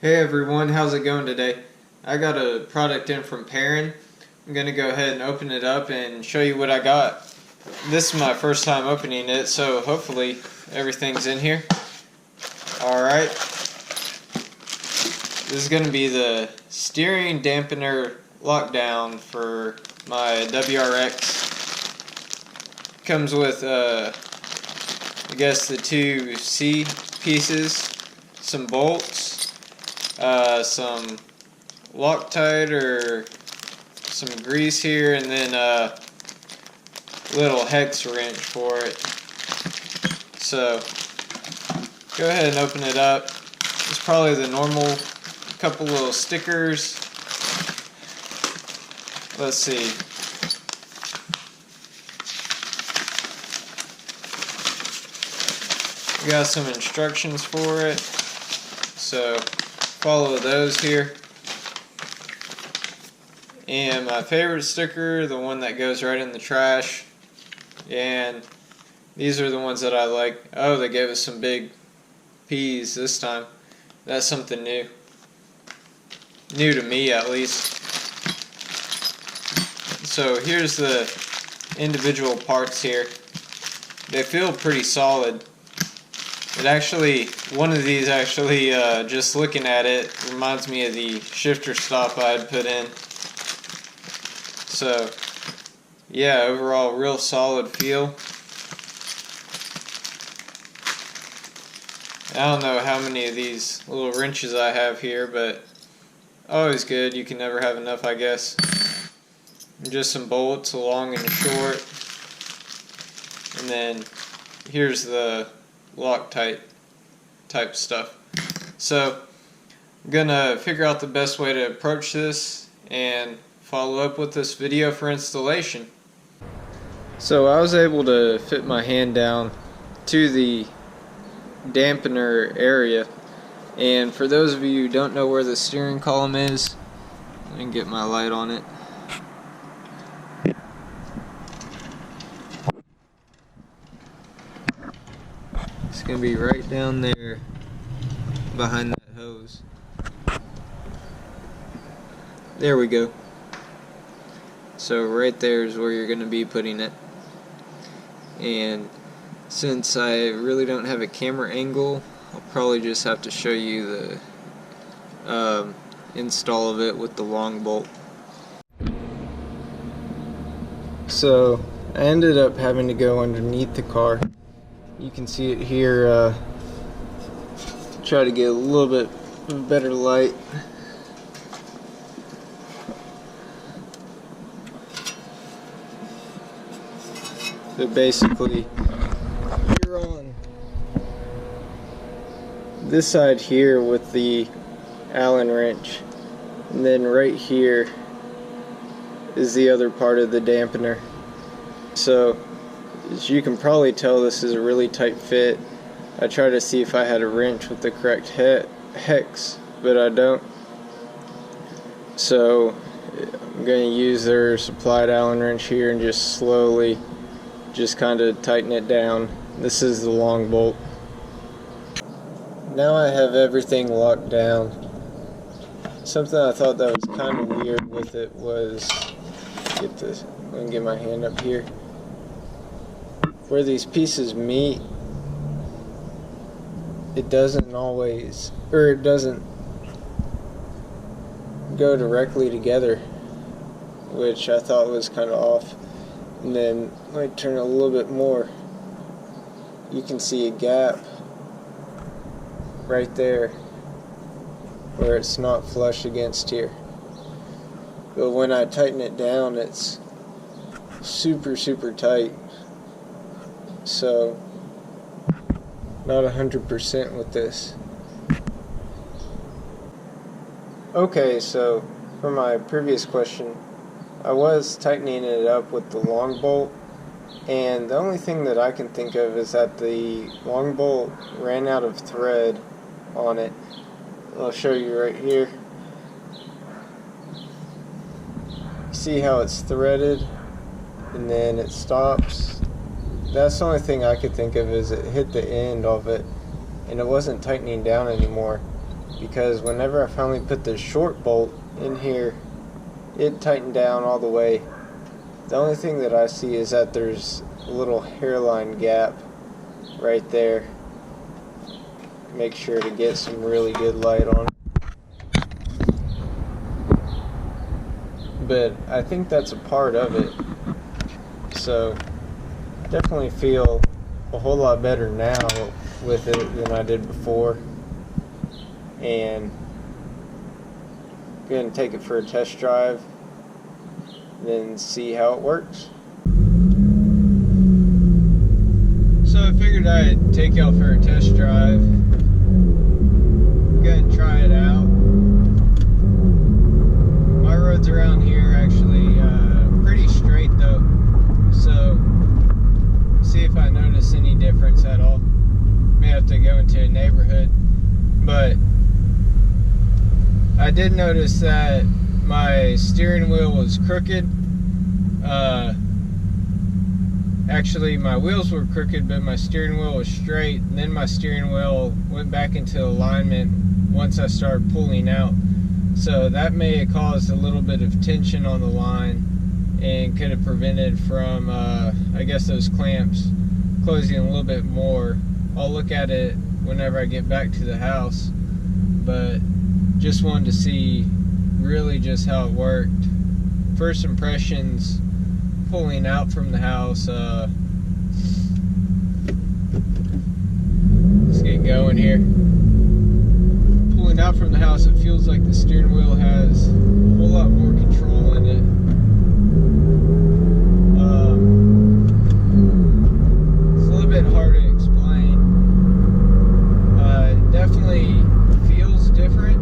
Hey everyone, how's it going today? I got a product in from Perrin. I'm going to go ahead and open it up and show you what I got. This is my first time opening it, so hopefully everything's in here. Alright. This is going to be the steering dampener lockdown for my WRX. Comes with, I guess, the two C pieces, some bolts, some Loctite or some grease here, and then a little hex wrench for it. So go ahead and open it up. It's probably the normal couple little stickers. Let's see. We got some instructions for it, so follow those here. And my favorite sticker, the one that goes right in the trash. And these are the ones that I like. Oh, they gave us some big P's this time. That's something new. New to me, at least. So here's the individual parts here. They feel pretty solid. It actually, one of these actually, just looking at it, reminds me of the shifter stop I had put in. So, yeah, overall, real solid feel. I don't know how many of these little wrenches I have here, but always good. You can never have enough, I guess. And just some bolts, a long and a short. And then here's the Loctite type stuff. So I'm gonna figure out the best way to approach this and follow up with this video for installation. So I was able to fit my hand down to the dampener area, and for those of you who don't know where the steering column is, let me get my light on it. It's going to be right down there behind that hose. There we go. So right there is where you're going to be putting it. And since I really don't have a camera angle, I'll probably just have to show you the install of it with the long bolt. So I ended up having to go underneath the car. You can see it here. Try to get a little bit better light. So basically, you're on this side here with the Allen wrench, and then right here is the other part of the dampener. So as you can probably tell, this is a really tight fit. I tried to see if I had a wrench with the correct hex, but I don't. So I'm going to use their supplied Allen wrench here and just slowly just kind of tighten it down. This is the long bolt. Now I have everything locked down. Something I thought that was kind of weird with it was, get this, let me get my hand up here. Where these pieces meet, it doesn't always, or it doesn't go directly together, which I thought was kind of off. And then let me turn it a little bit more. You can see a gap right there where it's not flush against here. But when I tighten it down, it's super tight. So not 100% with this. Okay, so for my previous question, I was tightening it up with the long bolt, and the only thing that I can think of is that the long bolt ran out of thread on it. I'll show you right here. See how it's threaded and then it stops? That's the only thing I could think of, is it hit the end of it and it wasn't tightening down anymore. because whenever I finally put the short bolt in here, it tightened down all the way. The only thing that I see is that there's a little hairline gap right there. Make sure to get some really good light on it. But I think that's a part of it. So definitely feel a whole lot better now with it than I did before. And go ahead and take it for a test drive, then see how it works. So I figured I'd take y'all for a test drive. Go ahead and try it out. My roads around here are actually pretty straight though, so see if I notice any difference at all. May have to go into a neighborhood, but I did notice that my steering wheel was crooked. Actually, my wheels were crooked, but my steering wheel was straight. And then my steering wheel went back into alignment once I started pulling out. So that may have caused a little bit of tension on the line and could have prevented from, I guess, those clamps closing a little bit more. I'll look at it whenever I get back to the house, but just wanted to see really just how it worked. First impressions pulling out from the house. Let's get going here. Pulling out from the house, it feels like the steering wheel has a whole lot more control in it. It's a little bit hard to explain. It definitely feels different,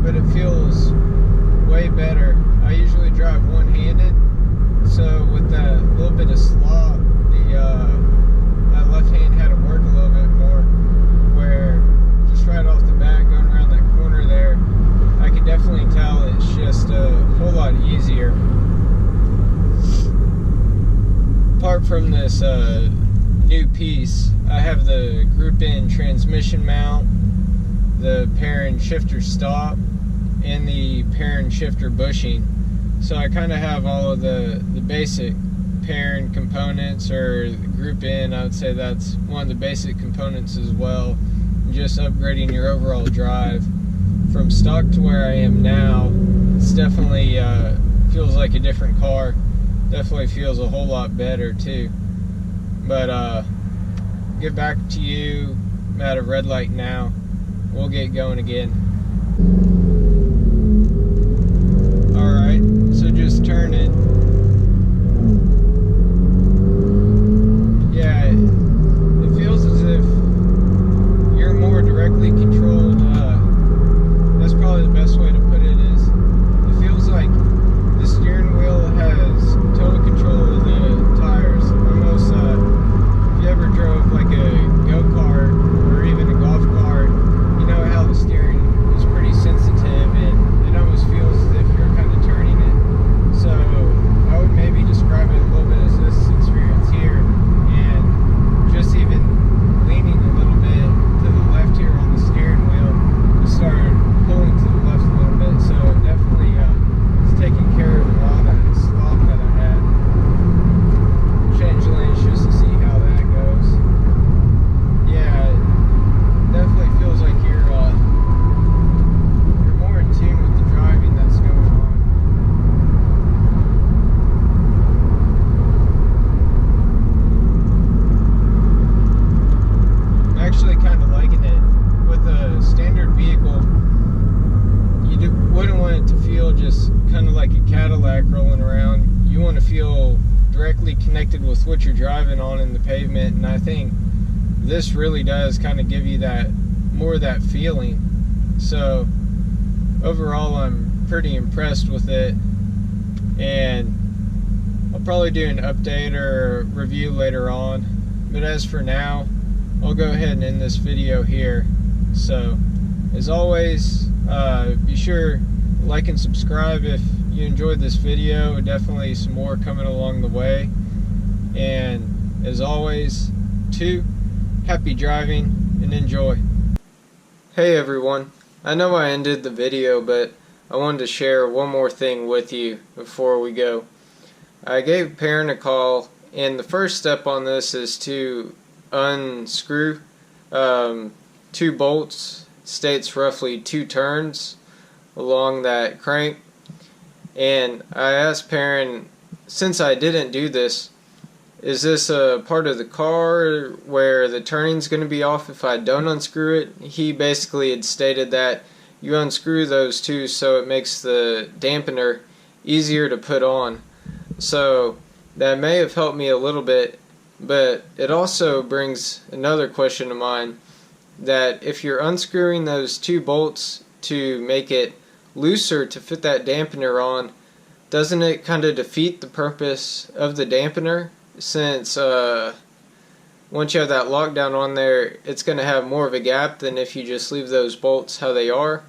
but it feels way better. I usually drive one-handed, so with that little bit of slop, my left hand had to work a little bit more, where just right off the bat, going around that corner there, I can definitely tell it's just a whole lot easier. Apart from this new piece, I have the group-in transmission mount, the Perrin shifter stop, and the Perrin shifter bushing. So I kind of have all of the basic Perrin components, or group in. I would say that's one of the basic components as well. Just upgrading your overall drive from stock to where I am now. It's definitely feels like a different car. Definitely feels a whole lot better too. But get back to you. I'm at a red light now. We'll get going again. Alright, so just turn it. Yeah, it feels as if you're more directly controlled. That's probably the best way to put it is, it feels like the steering wheel has total control of the tires. Almost, if you ever drove like a go-kart or even a golf cart, you know how the steering is pretty sensitive and it almost feels as if you're kind of turning it. So I would maybe describe it a little bit as this experience here, and just even leaning a little bit to the left here on the steering wheel to start pulling to the left a little bit. So it definitely it's taking care of a lot of that slop that I had. Change lanes just to see how that goes. Yeah, it definitely feels like you're more in tune with the driving that's going on. I'm actually kind of liking it. With a standard vehicle, you wouldn't want it to feel just kind of like a Cadillac rolling around. You want to feel directly connected with what you're driving on in the pavement, and I think this really does kind of give you that more of that feeling. So overall, I'm pretty impressed with it, and I'll probably do an update or review later on. But as for now, I'll go ahead and end this video here. So as always, be sure to like and subscribe if you enjoyed this video. Definitely some more coming along the way. And as always, happy driving and enjoy. Hey everyone, I know I ended the video, but I wanted to share one more thing with you before we go. I gave Perrin a call, and the first step on this is to unscrew two bolts. It states roughly 2 turns along that crank, and I asked Perrin, since I didn't do this, is this a part of the car where the turning's going to be off if I don't unscrew it? He basically had stated that you unscrew those two so it makes the dampener easier to put on. So that may have helped me a little bit, but it also brings another question to mind, that if you're unscrewing those 2 bolts to make it looser to fit that dampener on, doesn't it kind of defeat the purpose of the dampener? Since once you have that lockdown on there, it's going to have more of a gap than if you just leave those bolts how they are.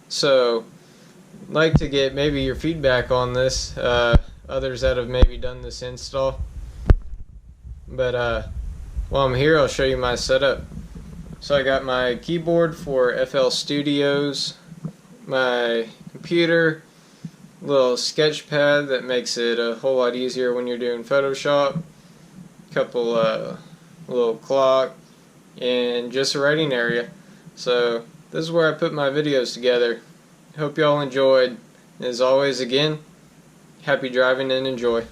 So I'd like to get maybe your feedback on this, others that have maybe done this install. But while I'm here, I'll show you my setup. So I got my keyboard for FL Studios, my computer, little sketch pad that makes it a whole lot easier when you're doing Photoshop, couple little clock, and just a writing area. So this is where I put my videos together. Hope y'all enjoyed. As always, again, happy driving and enjoy.